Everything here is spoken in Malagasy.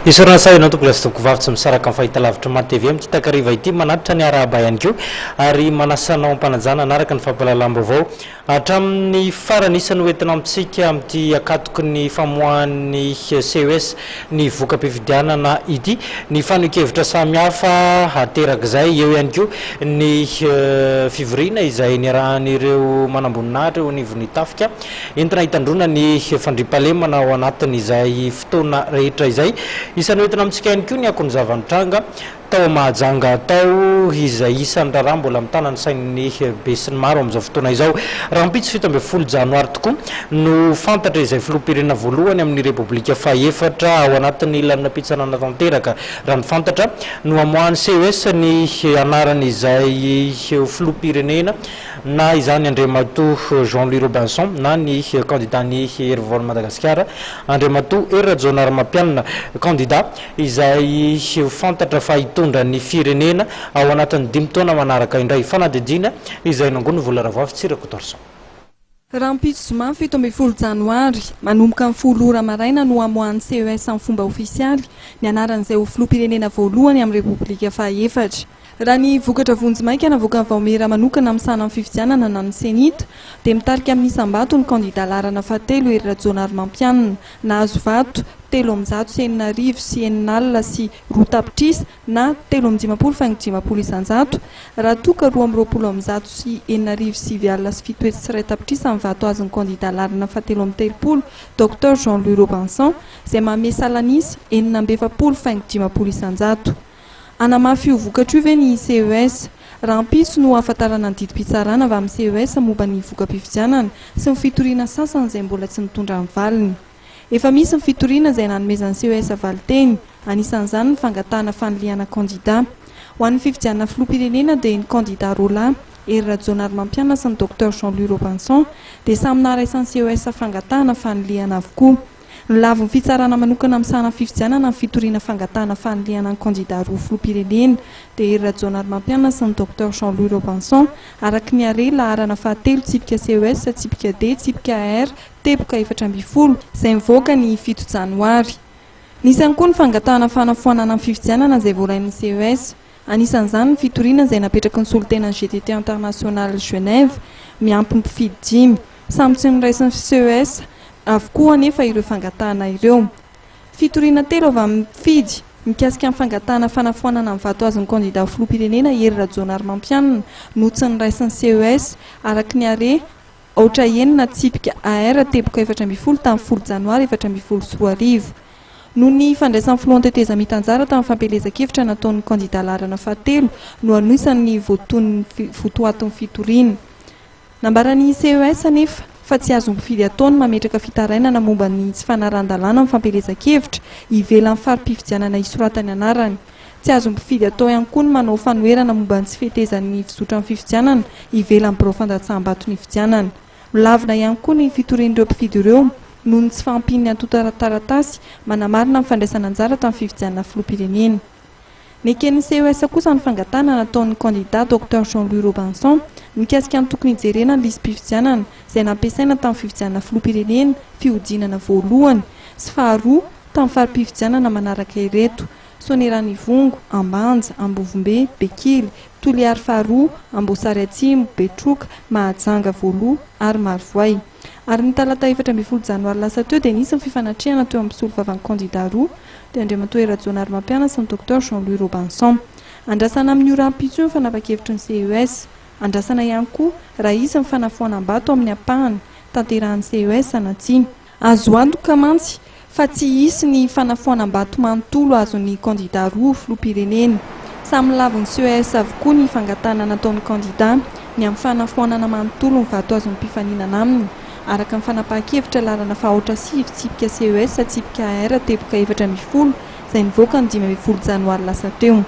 Isorana saina toko lasa toko vavy tsy misaraka amin'ny fahitalavitra Maro TV amin'ny takariva ity manatitra ny arahaba ihany koa ary manasanao am-panajana anaraka ny fampalalam-baovao hatramin'ny farany isany hoentina amintsika amin'ity akatoky ny famoahan'ny CES ny voka-pifidianana ity ny fanehoan-kevitra samihafa aterak'izay eo ihany koa ny fivoriana izay niarahan'ireo manamboninahitra eo anivon'ny tafika entina hitandrona ny fandriampahalemana ao anatin'izay fotoana rehetra izay isany hoentina amintsika ihany koa ny akon'ny zavanitranga tao mahajanga tao izay isan'ny raharaha mbola mitana ny sain'ny be sy ny maro amin'izao fotoana izao raha mpitso 17 janoary tokoa no fantatra izay filoham-pirenena voalohany amin'ny repoblika fahefatra ao anatin'ny lalina mpitsanana tanteraka raha ny fantatra no amoahany CES ny anarany izay filoham-pirenena na izany Andriamatoa Jean-Louis Robinson na ny candidat ny hery vaovao Madagasikara Andriamatoa Rajaonarimampianina candidat izay fantatra fa hitondra ny firenena ao anatin'ny 5 taona manaraka indray fanadidina izay nangony vola ravavy Tsirako Torson. Raha mpitso zoma 17 janoary manomboka amin'ny 10 ora maraina no amoahany CES amin'ny fomba ofisialy ny anaran'izay ho filoham-pirenena voalohany amin'ny repoblika fahefatra. Raha ny vokatra vonjimaika navoaka ny vaomera manokana amin'ny sana amin'ny fifidianana na ny senita dia mitarika amin'ny isam-bato ny candidat larana fahatelo Hery Rajaonarimampianina nahazo vato 309 sy 9 sy 2 tapitrisa na 350 isanjato raha toka 220 sy 9 sy 7 sy 1 tapitrisa amin'ny vato azy ny candidat larana fahatelo amin'ny telopolo Dr Jean-Louis Robinson izay manome salanisa 950 isanjato. Anamafy io vokatra io ve ny CES raha mpitso no ahafantarana ny didim-pitsarana avy amin'ny CES momba ny voka-pifidianana sy ny fitoriana sasany izay mbola tsy mitondra ny valiny. Efa misy ny fitoriana izay nanomezan'ny CES valiteny anisan'izany ny fangatahana faniliana candidat ho an'ny fifidianana filoham-pirenena dia ny candidat Roland Hery Rajaonarimampianina sy ny Dr Jean-Louis Robinson dia samy naraisan'ny CES fangatahana faniliana avokoa. Ny lavon'ny fitsarana manokana amin'ny sana fifidianana ny fitoriana fangatahana faniliana ny candidat roa filoham-pirenena dia Hery Rajaonarimampianina sy ny Dr Jean-Louis Robinson araky ny are laharana fahatelo tsipika CES tsipika D tsipika R teboka 420 izay mivoaka ny 7 janoary. Nisy ihany koa ny fangatahana fanafoanana amin'ny fifidianana izay voalain'ny CES. Anisan'izany ny fitoriana izay napetraky ny solotenan'ny GTT international Genève miampy ny mpifidy 5 samy tsy niraisin'ny CES avokoa anefa ireo fangatahana ireo. Fitoriana telo avy amin'ny mpifidy mikasika amin'ny fangatahana fanafoanana amin'ny vato azy ny candidat filoham-pirenena Hery Rajaonarimampianina no tsy niraisin'ny CES araky ny are ohatra enina tsipika AR teboka 420 tamin'ny 10 janoary 2024. Noho ny fandraisan'ny filoha teteza mitanjara tamin'ny fampelezan-kevitra nataon'ny candidat larana fahatelo no anisan'ny votoatin'ny fitoriana. Nambaran'ny CES anefa fa tsy azo mifidy ataony mametraka fitarainana momba ny tsy fanaran-dalàna amin'ny fampelezan-kevitra ivelan'ny fari-pifidianana isoratany anarany. Tsy azo mifidy atao ihany koa ny manao fanoherana momba ny tsy fihetezan'ny fizotran'ny fifidianana ivelan'ny birao fandatsaham-baton'ny fifidianana. Milavina ihany koa ny fitorian'ireo mpifidy ireo noho ny tsy fahampiany antotara-taratasy manamarina amin'ny fandraisana anjara tamin'ny fifidianana filoham-pirenena. Neken'ny CES kosa ny fangatahana nataon'ny candidat Dr Jean-Louis Robinson mikasika ny tokony hijerena ny listim-pifidianana izay nampiasaina tamin'ny fifidianana filoham-pirenena fihodinana voalohany sy faharoa tamin'ny fari-pifidianana manaraka ireto: Soanieran'Ivongo, Ambanja, Ambovombe, Bekily, Toliary faharoa, Amboasary Atsimo, Betroka, Mahajanga voaloha ary Marivoay. Ary ny talata 14 janoary lasa teo dia nisy ny fifanatrehana teo amin'ny solovavan'ny candidat roa dia Andriamatoa Hery Rajaonarimampianina sy ny Dr Jean-Louis Robinson. Andrasana amin'ny ora mpitso ny fanapa-kevitry ny CES. Andrasana ihany koa raha isy ny fanafoanam-bato amin'ny ampahany tanterahan'ny CES Anatsiny. Azo antoka mantsy fa tsy hisy ny fanafoanam-bato manontolo azon'ny candidat roa filoham-pirenena. Samy lavon'ny CES avokoa ny fangatahana nataon'ny candidat ny amin'ny fanafoanana manontolo ny vato azon'ny mpifaninana aminy araka ny fanapahan-kevitra larana fahaotra sivy tsipika CES tsipika R teboka 420 izay nivoaka ny 15 janoary lasa teo.